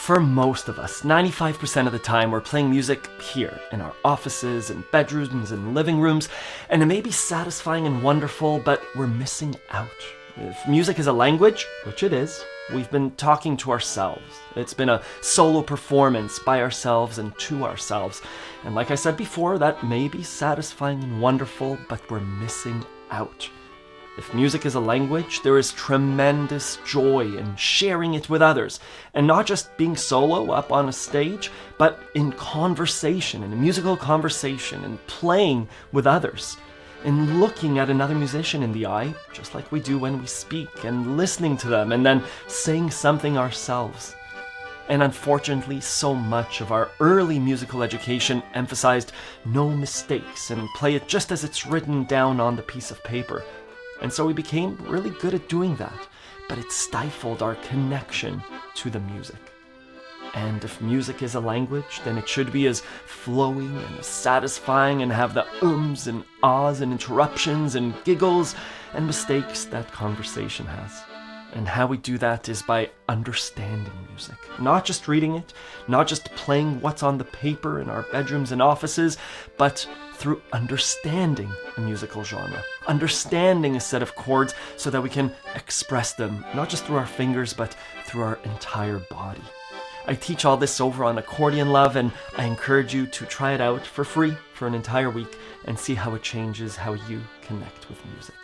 For most of us, 95% of the time, we're playing music here in our offices and bedrooms and living rooms, and it may be satisfying and wonderful, but we're missing out. If music is a language, which it is, we've been talking to ourselves. It's been a solo performance by ourselves and to ourselves. And like I said before, that may be satisfying and wonderful, but we're missing out. If music is a language, there is tremendous joy in sharing it with others, and not just being solo up on a stage, but in conversation, in a musical conversation, and playing with others, and looking at another musician in the eye, just like we do when we speak, and listening to them, and then saying something ourselves. And unfortunately, so much of our early musical education emphasized no mistakes and play it just as it's written down on the piece of paper. And so we became really good at doing that, but it stifled our connection to the music. And if music is a language, then it should be as flowing and as satisfying and have the ums and ahs and interruptions and giggles and mistakes that conversation has. And how we do that is by understanding music. Not just reading it, not just playing what's on the paper in our bedrooms and offices, but through understanding a musical genre. Understanding a set of chords so that we can express them, not just through our fingers, but through our entire body. I teach all this over on Accordion Love, and I encourage you to try it out for free for an entire week and see how it changes how you connect with music.